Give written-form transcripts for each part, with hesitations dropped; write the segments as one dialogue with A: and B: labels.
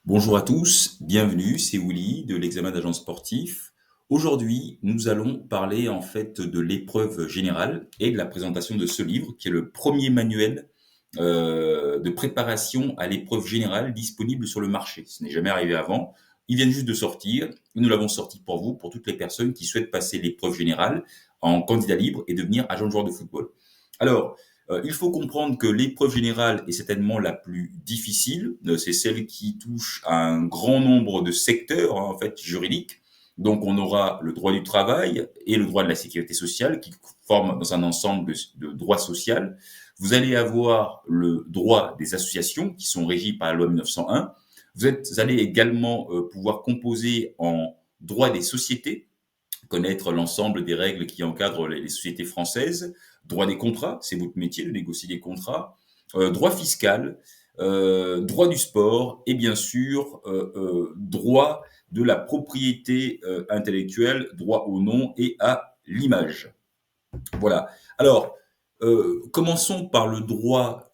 A: Bonjour à tous, bienvenue, c'est Willy de l'examen d'agent sportif. Aujourd'hui, nous allons parler en fait de l'épreuve générale et de la présentation de ce livre qui est le premier manuel de préparation à l'épreuve générale disponible sur le marché. Ce n'est jamais arrivé avant. Ils viennent juste de sortir. Nous l'avons sorti pour vous, pour toutes les personnes qui souhaitent passer l'épreuve générale en candidat libre et devenir agent de joueur de football. Alors, il faut comprendre que l'épreuve générale est certainement la plus difficile. C'est celle qui touche à un grand nombre de secteurs, en fait, juridiques. Donc, on aura le droit du travail et le droit de la sécurité sociale qui forment dans un ensemble de droits sociaux. Vous allez avoir le droit des associations qui sont régies par la loi 1901. Allez également pouvoir composer en droit des sociétés, connaître l'ensemble des règles qui encadrent les sociétés françaises, droit des contrats, c'est votre métier de négocier des contrats, droit fiscal, droit du sport et bien sûr droit de la propriété intellectuelle, droit au nom et à l'image. Voilà. Alors, commençons par le droit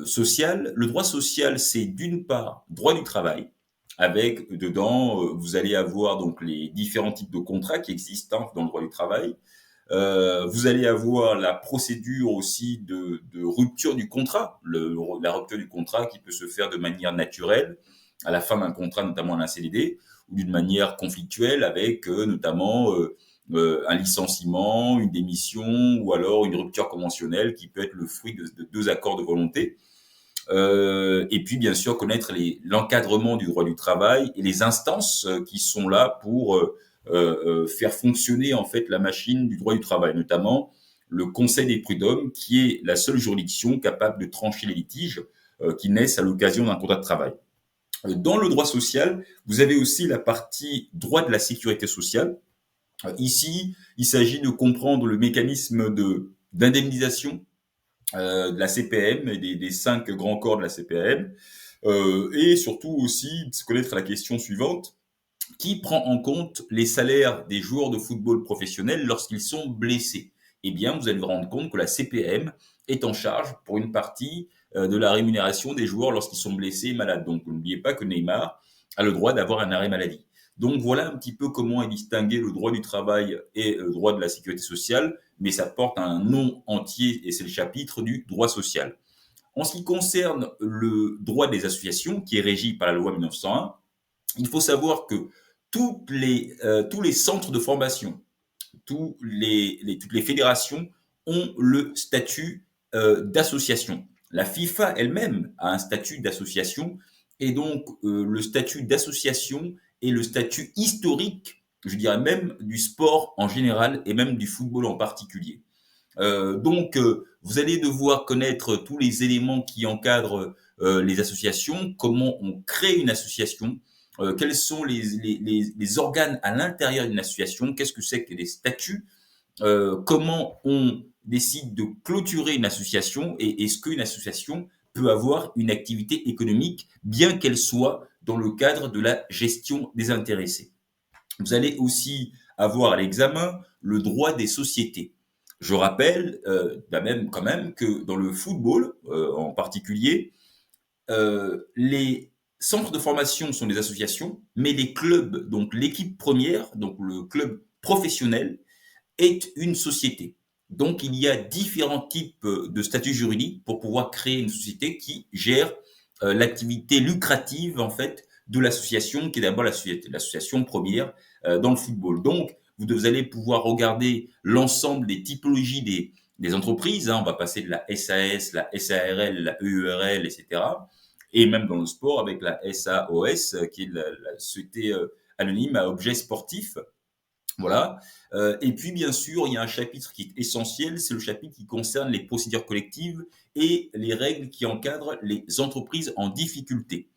A: social. Le droit social, c'est d'une part droit du travail, avec dedans, vous allez avoir donc les différents types de contrats qui existent dans le droit du travail. Vous allez avoir la procédure aussi de rupture du contrat, la rupture du contrat qui peut se faire de manière naturelle à la fin d'un contrat, notamment un CDD, ou d'une manière conflictuelle avec notamment un licenciement, une démission ou alors une rupture conventionnelle qui peut être le fruit de deux accords de volonté. Et puis bien sûr connaître l'encadrement du droit du travail et les instances qui sont là pour faire fonctionner en fait la machine du droit du travail, notamment le Conseil des prud'hommes, qui est la seule juridiction capable de trancher les litiges qui naissent à l'occasion d'un contrat de travail. Dans le droit social, vous avez aussi la partie droit de la sécurité sociale. Ici, il s'agit de comprendre le mécanisme d'indemnisation de la CPM et des cinq grands corps de la CPM, et surtout aussi de se connaître la question suivante: qui prend en compte les salaires des joueurs de football professionnels lorsqu'ils sont blessés? Eh bien, vous allez vous rendre compte que la CPM est en charge pour une partie de la rémunération des joueurs lorsqu'ils sont blessés et malades. Donc, n'oubliez pas que Neymar a le droit d'avoir un arrêt maladie. Donc, voilà un petit peu comment est distingué le droit du travail et le droit de la sécurité sociale, mais ça porte un nom entier et c'est le chapitre du droit social. En ce qui concerne le droit des associations, qui est régi par la loi 1901, il faut savoir que tous les centres de formation, toutes les fédérations ont le statut d'association. La FIFA elle-même a un statut d'association et donc le statut d'association est le statut historique, je dirais même, du sport en général et même du football en particulier. Vous allez devoir connaître tous les éléments qui encadrent les associations, comment on crée une association, quels sont les organes à l'intérieur d'une association, qu'est-ce que c'est que les statuts, comment on décide de clôturer une association et est-ce qu'une association peut avoir une activité économique bien qu'elle soit dans le cadre de la gestion des intéressés. Vous allez aussi avoir à l'examen le droit des sociétés. Je rappelle même quand même que dans le football en particulier, les centres de formation sont des associations, mais les clubs, donc l'équipe première, donc le club professionnel, est une société. Donc il y a différents types de statuts juridiques pour pouvoir créer une société qui gère l'activité lucrative en fait de l'association, qui est d'abord l'association première dans le football. Donc vous allez pouvoir regarder l'ensemble des typologies des entreprises. On va passer de la SAS, la SARL, la EURL, etc. Et même dans le sport avec la SAOS, qui est la société anonyme à objet sportif. Voilà. Et puis, bien sûr, il y a un chapitre qui est essentiel, c'est le chapitre qui concerne les procédures collectives et les règles qui encadrent les entreprises en difficulté.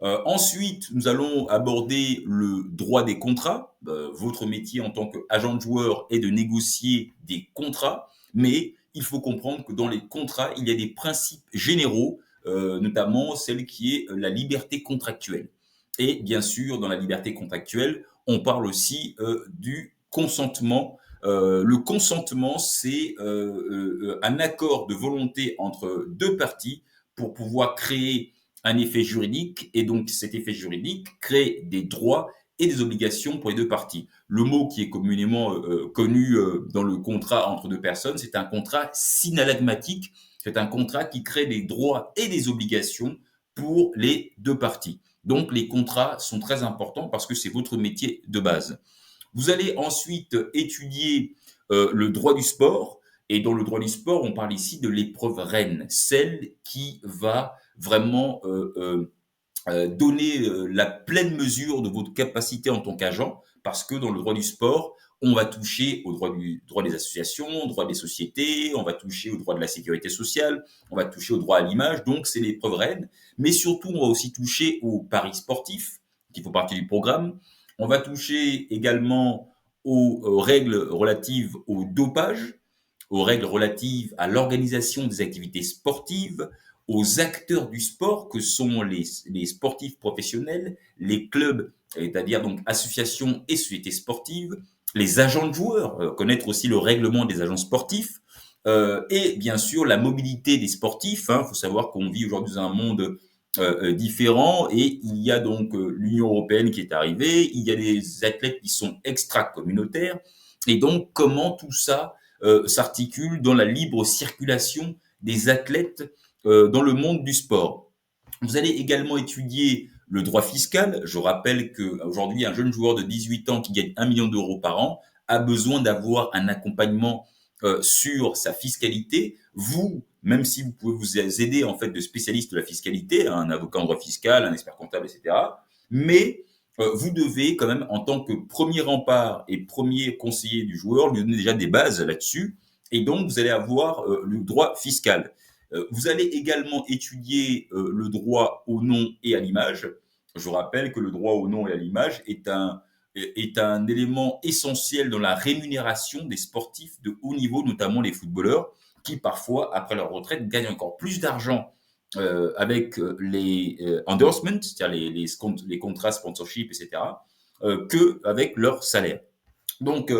A: Ensuite, nous allons aborder le droit des contrats. Votre métier en tant qu'agent de joueur est de négocier des contrats, mais il faut comprendre que dans les contrats, il y a des principes généraux, notamment celle qui est la liberté contractuelle. Et bien sûr, dans la liberté contractuelle, on parle aussi du consentement. Le consentement, c'est un accord de volonté entre deux parties pour pouvoir créer un effet juridique, et donc cet effet juridique crée des droits et des obligations pour les deux parties. Le mot qui est communément connu dans le contrat entre deux personnes, c'est un contrat synalagmatique. C'est un contrat qui crée des droits et des obligations pour les deux parties. Donc les contrats sont très importants parce que c'est votre métier de base. Vous allez ensuite étudier le droit du sport. Et dans le droit du sport, on parle ici de l'épreuve reine, celle qui va vraiment donner la pleine mesure de votre capacité en tant qu'agent, parce que dans le droit du sport, on va toucher au droit des associations, au droit des sociétés, on va toucher au droit de la sécurité sociale, on va toucher au droit à l'image, donc c'est l'épreuve reine. Mais surtout, on va aussi toucher aux paris sportifs, qui font partie du programme. On va toucher également aux règles relatives au dopage, aux règles relatives à l'organisation des activités sportives, aux acteurs du sport que sont les sportifs professionnels, les clubs, c'est-à-dire donc associations et sociétés sportives, les agents de joueurs, connaître aussi le règlement des agents sportifs, et bien sûr la mobilité des sportifs. Il faut savoir qu'on vit aujourd'hui dans un monde différent, et il y a donc l'Union européenne qui est arrivée, il y a des athlètes qui sont extra-communautaires, et donc comment tout ça s'articule dans la libre circulation des athlètes dans le monde du sport. Vous allez également étudier le droit fiscal. Je rappelle qu'aujourd'hui, un jeune joueur de 18 ans qui gagne 1 million d'euros par an a besoin d'avoir un accompagnement sur sa fiscalité. Vous, même si vous pouvez vous aider en fait de spécialistes de la fiscalité, un avocat en droit fiscal, un expert comptable, etc. Mais vous devez quand même, en tant que premier rempart et premier conseiller du joueur, lui donner déjà des bases là-dessus. Et donc, vous allez avoir le droit fiscal. Vous allez également étudier le droit au nom et à l'image. Je rappelle que le droit au nom et à l'image est un élément essentiel dans la rémunération des sportifs de haut niveau, notamment les footballeurs, qui parfois, après leur retraite, gagnent encore plus d'argent avec les endorsements, c'est-à-dire les contrats sponsorship, etc., qu'avec leur salaire. Donc,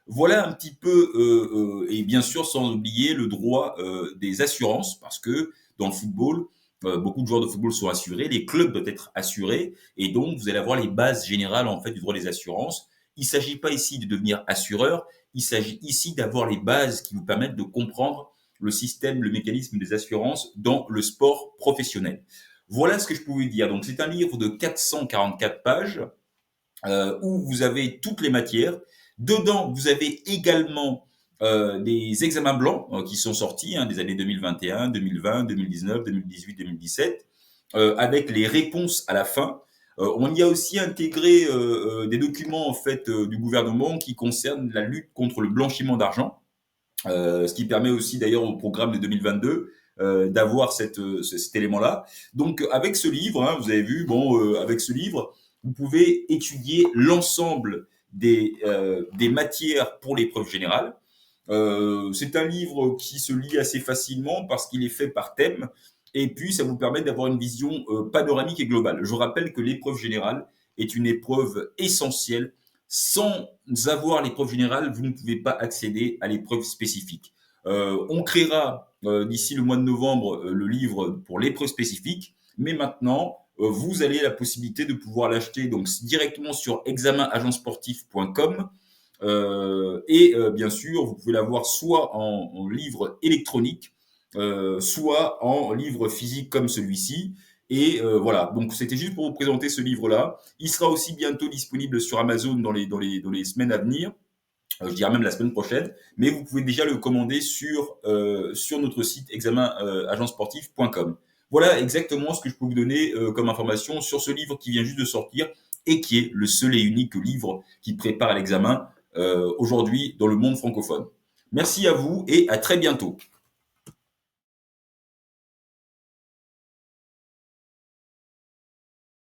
A: voilà un petit peu, et bien sûr, sans oublier le droit des assurances, parce que dans le football, beaucoup de joueurs de football sont assurés, les clubs doivent être assurés, et donc vous allez avoir les bases générales en fait du droit des assurances. Il ne s'agit pas ici de devenir assureur, il s'agit ici d'avoir les bases qui vous permettent de comprendre le système, le mécanisme des assurances dans le sport professionnel. Voilà ce que je pouvais dire. Donc c'est un livre de 444 pages où vous avez toutes les matières. Dedans, vous avez également des examens blancs qui sont sortis des années 2021, 2020, 2019, 2018, 2017, avec les réponses à la fin. On y a aussi intégré des documents en fait du gouvernement qui concernent la lutte contre le blanchiment d'argent, ce qui permet aussi d'ailleurs au programme de 2022 d'avoir cet élément-là. Donc avec ce livre, vous avez vu, avec ce livre, vous pouvez étudier l'ensemble des matières pour l'épreuve générale. C'est un livre qui se lit assez facilement parce qu'il est fait par thème, et puis ça vous permet d'avoir une vision panoramique et globale. Je rappelle que l'épreuve générale est une épreuve essentielle. Sans avoir l'épreuve générale, vous ne pouvez pas accéder à l'épreuve spécifique. On créera d'ici le mois de novembre le livre pour l'épreuve spécifique, mais maintenant, vous avez la possibilité de pouvoir l'acheter donc directement sur examenagentsportif.com. Et bien sûr, vous pouvez l'avoir soit en livre électronique, soit en livre physique comme celui-ci. Et voilà, donc c'était juste pour vous présenter ce livre-là. Il sera aussi bientôt disponible sur Amazon dans les semaines à venir. Je dirais même la semaine prochaine, mais vous pouvez déjà le commander sur notre site examenagentsportif.com. Voilà exactement ce que je peux vous donner comme information sur ce livre qui vient juste de sortir et qui est le seul et unique livre qui prépare à l'examen aujourd'hui dans le monde francophone. Merci à vous et à très bientôt.